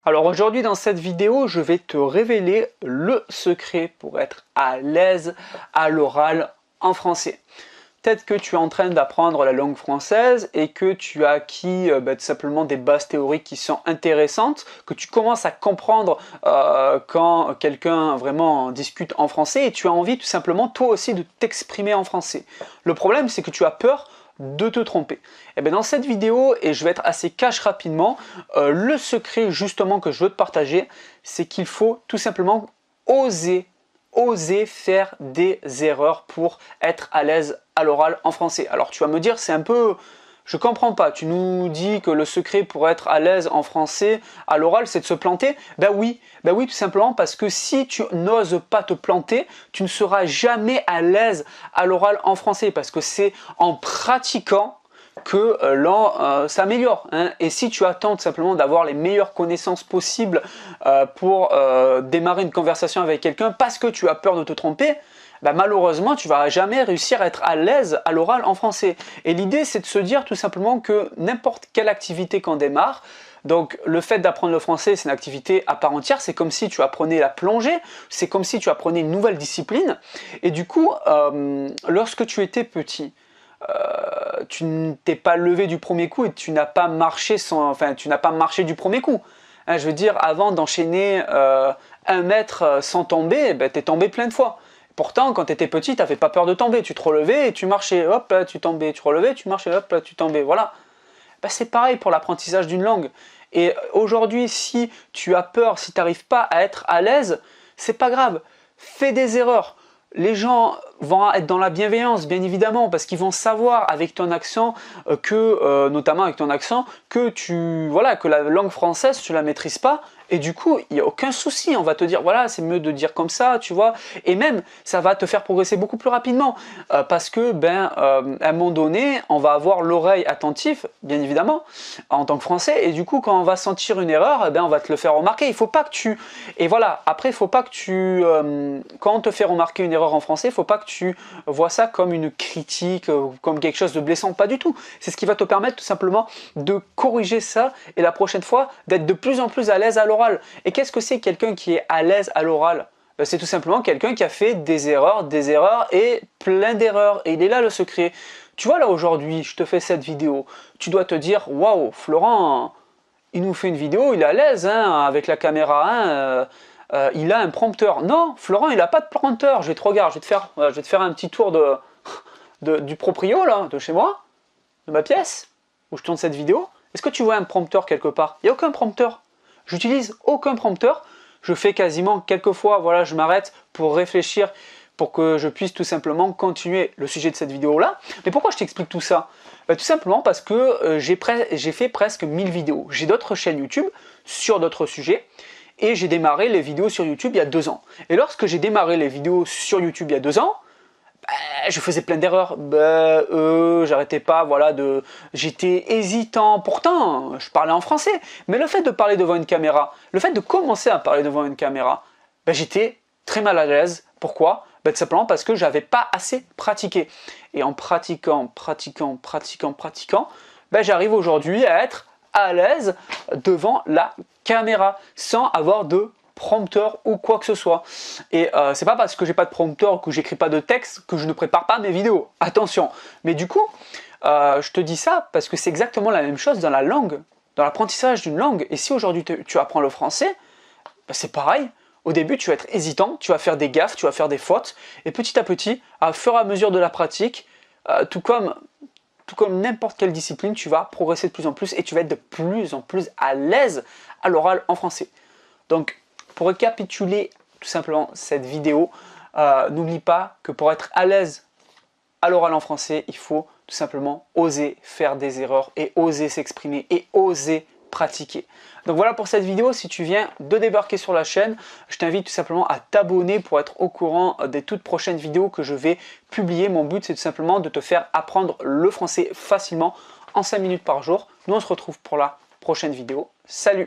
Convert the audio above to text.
Alors aujourd'hui dans cette vidéo, je vais te révéler le secret pour être à l'aise à l'oral en français. Peut-être que tu es en train d'apprendre la langue française et que tu as acquis tout simplement des bases théoriques qui sont intéressantes, que tu commences à comprendre quand quelqu'un vraiment discute en français et tu as envie tout simplement toi aussi de t'exprimer en français. Le problème c'est que tu as peur de te tromper. Et bien dans cette vidéo, et je vais être assez cash rapidement, le secret justement que je veux te partager, c'est qu'il faut tout simplement oser faire des erreurs pour être à l'aise à l'oral en français. Alors tu vas me dire, c'est un peu... Je comprends pas, tu nous dis que le secret pour être à l'aise en français à l'oral, c'est de se planter. Ben oui, tout simplement parce que si tu n'oses pas te planter, tu ne seras jamais à l'aise à l'oral en français parce que c'est en pratiquant que l'on s'améliore. Hein. Et si tu attends tout simplement d'avoir les meilleures connaissances possibles pour démarrer une conversation avec quelqu'un parce que tu as peur de te tromper, bah malheureusement, tu ne vas jamais réussir à être à l'aise à l'oral en français. Et l'idée, c'est de se dire tout simplement que n'importe quelle activité qu'on démarre, donc le fait d'apprendre le français, c'est une activité à part entière, c'est comme si tu apprenais la plongée, c'est comme si tu apprenais une nouvelle discipline. Et du coup, lorsque tu étais petit, tu ne t'es pas levé du premier coup et tu n'as pas marché du premier coup. Hein, je veux dire, avant d'enchaîner 1 mètre sans tomber, ben, tu es tombé plein de fois. Pourtant, quand tu étais petit, tu n'avais pas peur de tomber. Tu te relevais et tu marchais. Hop, là, tu tombais. Tu relevais, tu marchais. Hop, là, tu tombais. Voilà. Ben, c'est pareil pour l'apprentissage d'une langue. Et aujourd'hui, si tu as peur, si tu n'arrives pas à être à l'aise, c'est pas grave. Fais des erreurs. Les gens vont être dans la bienveillance, bien évidemment, parce qu'ils vont savoir avec ton accent, notamment avec ton accent, que la langue française, tu la maîtrises pas. Et du coup, il n'y a aucun souci, on va te dire, voilà, c'est mieux de dire comme ça, tu vois. Et même, ça va te faire progresser beaucoup plus rapidement. Parce que, à un moment donné, on va avoir l'oreille attentive, bien évidemment, en tant que Français. Et du coup, quand on va sentir une erreur, on va te le faire remarquer. Il faut pas que tu... Et voilà, après, il faut pas que tu... quand on te fait remarquer une erreur en français, il faut pas que tu vois ça comme une critique, comme quelque chose de blessant. Pas du tout. C'est ce qui va te permettre tout simplement de corriger ça et la prochaine fois, d'être de plus en plus à l'aise à l'oral. Et qu'est-ce que c'est quelqu'un qui est à l'aise à l'oral? C'est tout simplement quelqu'un qui a fait des erreurs et plein d'erreurs. Et il est là le secret. Tu vois là aujourd'hui, je te fais cette vidéo. Tu dois te dire, waouh, Florent, il nous fait une vidéo, il est à l'aise hein, avec la caméra. Hein, il a un prompteur. Non, Florent, il n'a pas de prompteur. Je vais te faire un petit tour du proprio là, de chez moi, de ma pièce, où je tourne cette vidéo. Est-ce que tu vois un prompteur quelque part? Il n'y a aucun prompteur. J'utilise aucun prompteur. Je fais quasiment quelques fois, voilà, je m'arrête pour réfléchir, pour que je puisse tout simplement continuer le sujet de cette vidéo-là. Mais pourquoi je t'explique tout ça? Tout simplement parce que j'ai fait presque 1000 vidéos. J'ai d'autres chaînes YouTube sur d'autres sujets. Et j'ai démarré les vidéos sur YouTube il y a 2 ans. Et lorsque j'ai démarré les vidéos sur YouTube il y a 2 ans, je faisais plein d'erreurs, j'arrêtais pas, voilà, j'étais hésitant, pourtant je parlais en français, mais le fait de parler devant une caméra, le fait de commencer à parler devant une caméra, j'étais très mal à l'aise. Pourquoi? Tout simplement parce que j'avais pas assez pratiqué. Et en pratiquant, j'arrive aujourd'hui à être à l'aise devant la caméra, sans avoir de prompteur ou quoi que ce soit. Et c'est pas parce que j'ai pas de prompteur ou que j'écris pas de texte que je ne prépare pas mes vidéos. Attention. Mais du coup, je te dis ça parce que c'est exactement la même chose dans la langue, dans l'apprentissage d'une langue. Et si aujourd'hui tu apprends le français, c'est pareil. Au début, tu vas être hésitant, tu vas faire des gaffes, tu vas faire des fautes. Et petit à petit, à fur et à mesure de la pratique, tout comme n'importe quelle discipline, tu vas progresser de plus en plus et tu vas être de plus en plus à l'aise à l'oral en français. Donc, pour récapituler tout simplement cette vidéo, n'oublie pas que pour être à l'aise à l'oral en français, il faut tout simplement oser faire des erreurs et oser s'exprimer et oser pratiquer. Donc voilà pour cette vidéo. Si tu viens de débarquer sur la chaîne, je t'invite tout simplement à t'abonner pour être au courant des toutes prochaines vidéos que je vais publier. Mon but, c'est tout simplement de te faire apprendre le français facilement en 5 minutes par jour. Nous, on se retrouve pour la prochaine vidéo. Salut!